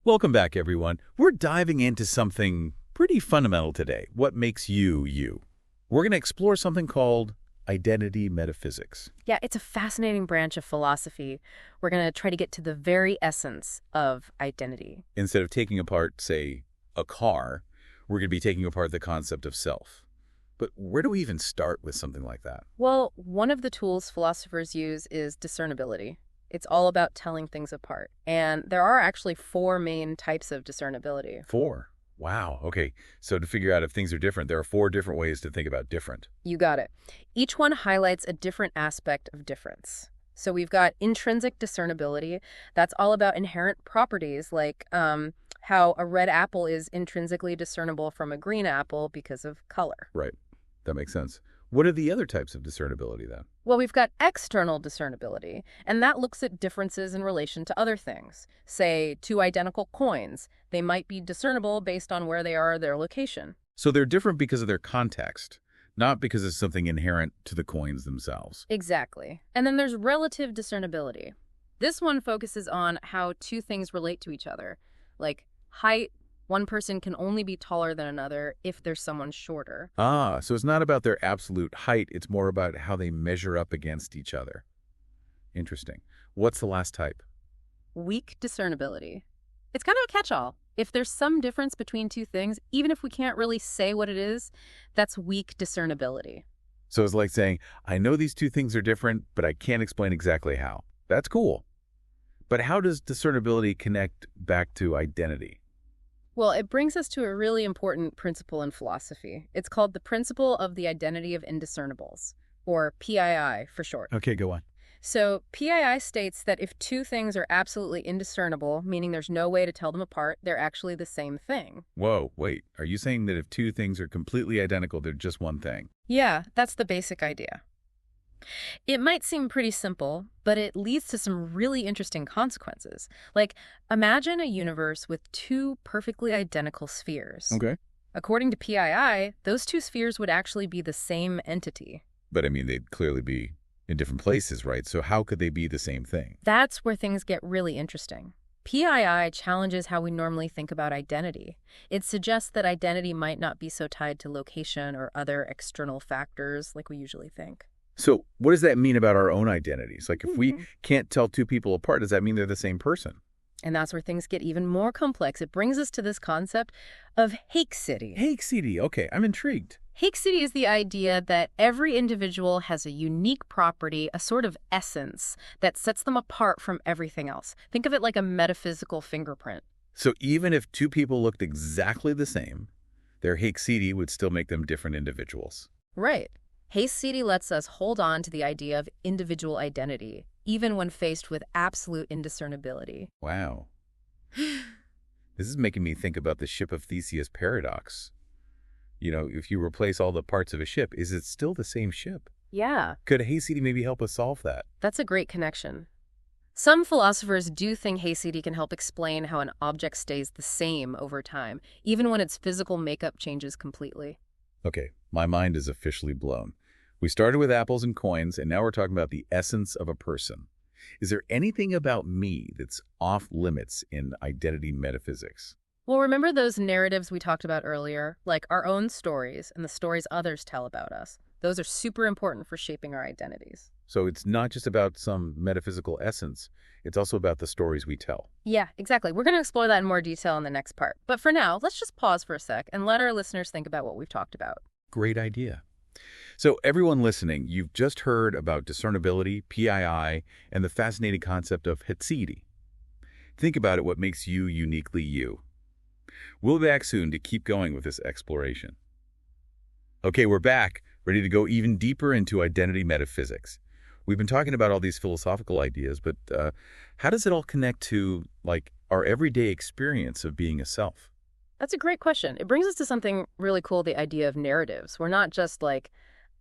Welcome back, everyone. We're diving into something pretty fundamental today. What makes you, you? We're going to explore something called identity metaphysics. Yeah, it's a fascinating branch of philosophy. We're going to try to get to the very essence of identity. Instead of taking apart, say, a car, we're going to be taking apart the concept of self. But where do we even start with something like that? Well, one of the tools philosophers use is discernibility. It's all about telling things apart. And there are actually 4 main types of discernibility. 4? Wow. Okay. So to figure out if things are different, there are 4 different ways to think about different. You got it. Each one highlights a different aspect of difference. So we've got intrinsic discernibility. That's all about inherent properties, like how a red apple is intrinsically discernible from a green apple because of color. Right. That makes sense. What are the other types of discernibility then? Well, we've got external discernibility, and that looks at differences in relation to other things. Say, 2 identical coins. They might be discernible based on where they are, their location. So they're different because of their context, not because of something inherent to the coins themselves. Exactly. And then there's relative discernibility. This one focuses on how 2 things relate to each other. Like height, one person can only be taller than another if there's someone shorter. Ah, so it's not about their absolute height, it's more about how they measure up against each other. Interesting. What's the last type? Weak discernibility. It's kind of a catch-all. If there's some difference between 2 things, even if we can't really say what it is, that's weak discernibility. So it's like saying, I know these 2 things are different, but I can't explain exactly how. That's cool. But how does discernibility connect back to identity? Well, it brings us to a really important principle in philosophy. It's called the principle of the identity of indiscernibles, or PII for short. Okay, go on. So PII states that if 2 things are absolutely indiscernible, meaning there's no way to tell them apart, they're actually the same thing. Whoa, wait. Are you saying that if 2 things are completely identical, they're just one thing? Yeah, that's the basic idea. It might seem pretty simple, but it leads to some really interesting consequences. Like, imagine a universe with 2 perfectly identical spheres. Okay. According to PII, those 2 spheres would actually be the same entity. But I mean, they'd clearly be in different places, right? So how could they be the same thing? That's where things get really interesting. PII challenges how we normally think about identity. It suggests that identity might not be so tied to location or other external factors like we usually think. So what does that mean about our own identities? Like if we can't tell 2 people apart, does that mean they're the same person? And that's where things get even more complex. It brings us to this concept of haecity. Haecity. Okay, I'm intrigued. Haecity is the idea that every individual has a unique property, a sort of essence that sets them apart from everything else. Think of it like a metaphysical fingerprint. So even if 2 people looked exactly the same, their haecity would still make them different individuals. Right. Haecity lets us hold on to the idea of individual identity, even when faced with absolute indiscernibility. Wow. This is making me think about the ship of Theseus paradox. You know, if you replace all the parts of a ship, is it still the same ship? Yeah. Could haecity maybe help us solve that? That's a great connection. Some philosophers do think haecity can help explain how an object stays the same over time, even when its physical makeup changes completely. Okay, my mind is officially blown. We started with apples and coins, and now we're talking about the essence of a person. Is there anything about me that's off limits in identity metaphysics? Well, remember those narratives we talked about earlier, like our own stories and the stories others tell about us? Those are super important for shaping our identities. So it's not just about some metaphysical essence, it's also about the stories we tell. Yeah, exactly. We're going to explore that in more detail in the next part. But for now, let's just pause for a sec and let our listeners think about what we've talked about. Great idea. So everyone listening, you've just heard about discernibility, PII, and the fascinating concept of haecity. Think about it, what makes you uniquely you. We'll be back soon to keep going with this exploration. Okay, we're back, ready to go even deeper into identity metaphysics. We've been talking about all these philosophical ideas, but how does it all connect to, like, our everyday experience of being a self? That's a great question. It brings us to something really cool, the idea of narratives. We're not just like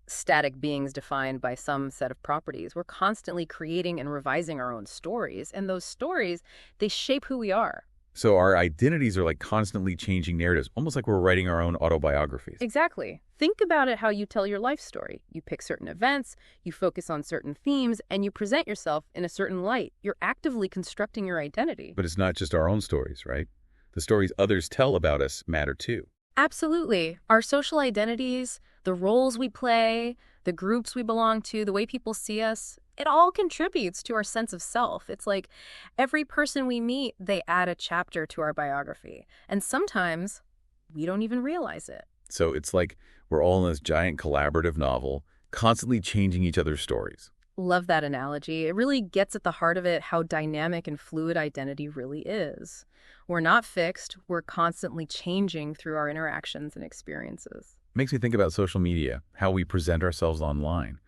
static beings defined by some set of properties. We're constantly creating and revising our own stories, and those stories, they shape who we are. So our identities are like constantly changing narratives, almost like we're writing our own autobiographies. Exactly. Think about it how you tell your life story. You pick certain events, you focus on certain themes, and you present yourself in a certain light. You're actively constructing your identity. But it's not just our own stories, right? The stories others tell about us matter too. Absolutely. Our social identities, the roles we play, the groups we belong to, the way people see us, it all contributes to our sense of self. It's like every person we meet, they add a chapter to our biography. And sometimes we don't even realize it. So it's like we're all in this giant collaborative novel, constantly changing each other's stories. Love that analogy. It really gets at the heart of it how dynamic and fluid identity really is. We're not fixed, we're constantly changing through our interactions and experiences. Makes me think about social media, how we present ourselves online.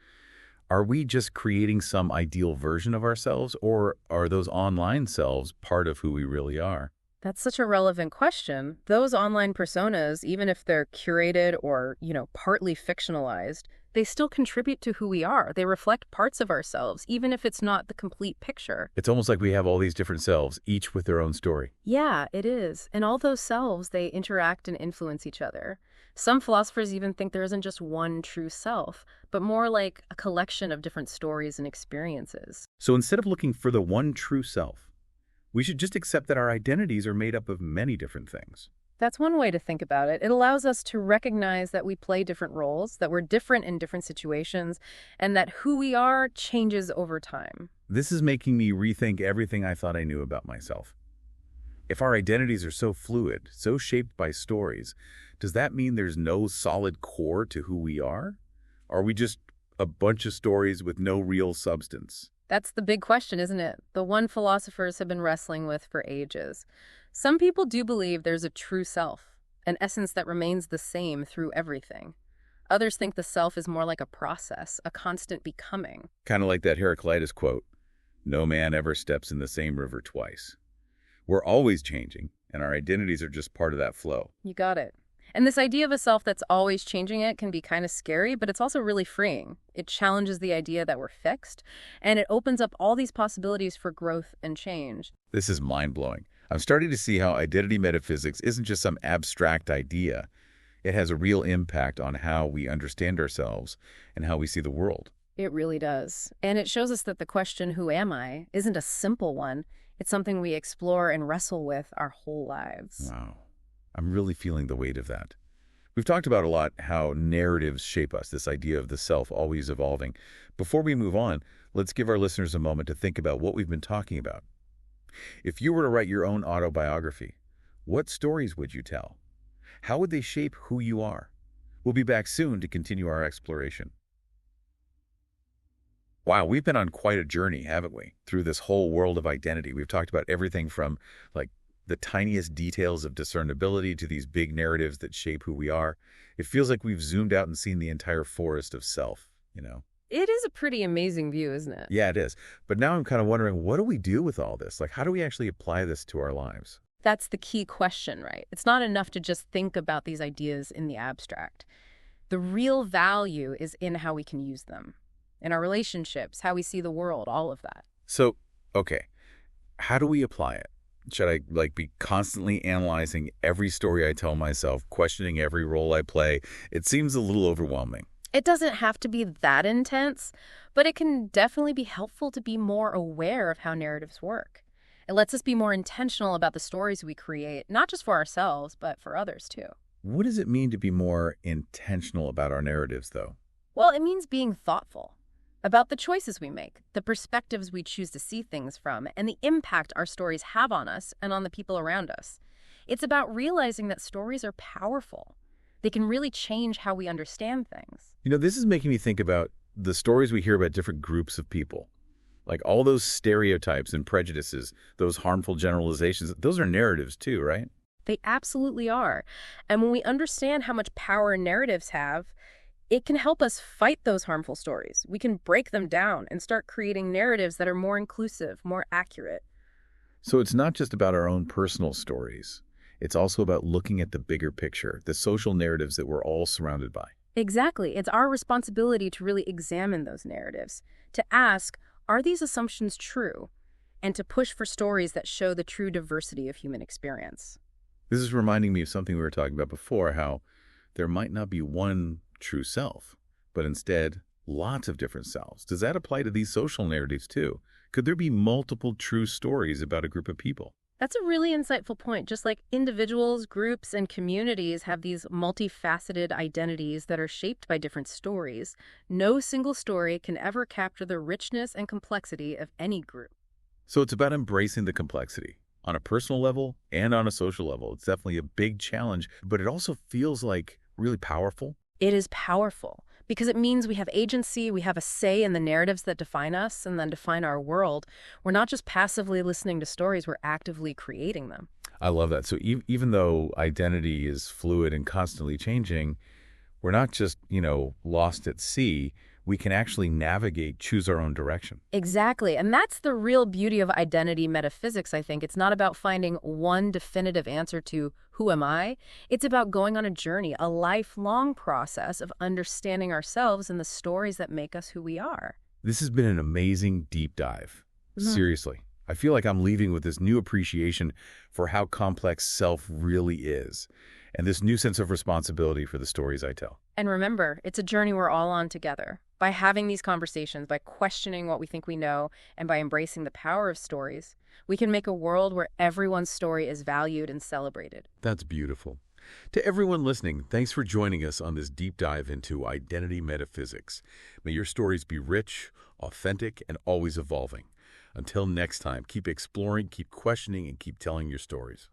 Are we just creating some ideal version of ourselves, or are those online selves part of who we really are? That's such a relevant question. Those online personas, even if they're curated or, partly fictionalized, they still contribute to who we are. They reflect parts of ourselves, even if it's not the complete picture. It's almost like we have all these different selves, each with their own story. Yeah, it is. And all those selves, they interact and influence each other. Some philosophers even think there isn't just one true self, but more like a collection of different stories and experiences. So instead of looking for the one true self, we should just accept that our identities are made up of many different things. That's one way to think about it. It allows us to recognize that we play different roles, that we're different in different situations, and that who we are changes over time. This is making me rethink everything I thought I knew about myself. If our identities are so fluid, so shaped by stories, does that mean there's no solid core to who we are? Are we just a bunch of stories with no real substance? That's the big question, isn't it? The one philosophers have been wrestling with for ages. Some people do believe there's a true self, an essence that remains the same through everything. Others think the self is more like a process, a constant becoming. Kind of like that Heraclitus quote, "No man ever steps in the same river twice." We're always changing, and our identities are just part of that flow. You got it. And this idea of a self that's always changing it can be kind of scary, but it's also really freeing. It challenges the idea that we're fixed, and it opens up all these possibilities for growth and change. This is mind-blowing. I'm starting to see how identity metaphysics isn't just some abstract idea. It has a real impact on how we understand ourselves and how we see the world. It really does. And it shows us that the question, who am I, isn't a simple one. It's something we explore and wrestle with our whole lives. Wow. I'm really feeling the weight of that. We've talked about a lot how narratives shape us, this idea of the self always evolving. Before we move on, let's give our listeners a moment to think about what we've been talking about. If you were to write your own autobiography, what stories would you tell? How would they shape who you are? We'll be back soon to continue our exploration. Wow, we've been on quite a journey, haven't we? Through this whole world of identity. We've talked about everything from the tiniest details of discernibility to these big narratives that shape who we are. It feels like we've zoomed out and seen the entire forest of self. It is a pretty amazing view, isn't it? Yeah, it is. But now I'm kind of wondering, what do we do with all this? How do we actually apply this to our lives? That's the key question, right? It's not enough to just think about these ideas in the abstract. The real value is in how we can use them, in our relationships, how we see the world, all of that. So, okay, how do we apply it? Should I be constantly analyzing every story I tell myself, questioning every role I play? It seems a little overwhelming. It doesn't have to be that intense, but it can definitely be helpful to be more aware of how narratives work. It lets us be more intentional about the stories we create, not just for ourselves, but for others too. What does it mean to be more intentional about our narratives, though? Well, it means being thoughtful about the choices we make, the perspectives we choose to see things from, and the impact our stories have on us and on the people around us. It's about realizing that stories are powerful. They can really change how we understand things. This is making me think about the stories we hear about different groups of people. Like all those stereotypes and prejudices, those harmful generalizations, those are narratives too, right? They absolutely are. And when we understand how much power narratives have, it can help us fight those harmful stories. We can break them down and start creating narratives that are more inclusive, more accurate. So it's not just about our own personal stories. It's also about looking at the bigger picture, the social narratives that we're all surrounded by. Exactly. It's our responsibility to really examine those narratives, to ask, are these assumptions true? And to push for stories that show the true diversity of human experience. This is reminding me of something we were talking about before, how there might not be one true self, but instead lots of different selves. Does that apply to these social narratives too? Could there be multiple true stories about a group of people? That's a really insightful point. Just like individuals, groups, and communities have these multifaceted identities that are shaped by different stories, no single story can ever capture the richness and complexity of any group. So it's about embracing the complexity on a personal level and on a social level. It's definitely a big challenge, but it also feels like really powerful. It is powerful because it means we have agency, we have a say in the narratives that define us and then define our world. We're not just passively listening to stories, we're actively creating them. I love that. So even though identity is fluid and constantly changing, we're not just, lost at sea. We can actually navigate, choose our own direction. Exactly. And that's the real beauty of identity metaphysics, I think. It's not about finding one definitive answer to who am I? It's about going on a journey, a lifelong process of understanding ourselves and the stories that make us who we are. This has been an amazing deep dive. Mhm. Seriously. I feel like I'm leaving with this new appreciation for how complex self really is, and this new sense of responsibility for the stories I tell. And remember, it's a journey we're all on together. By having these conversations, by questioning what we think we know, and by embracing the power of stories, we can make a world where everyone's story is valued and celebrated. That's beautiful. To everyone listening, thanks for joining us on this deep dive into identity metaphysics. May your stories be rich, authentic, and always evolving. Until next time, keep exploring, keep questioning, and keep telling your stories.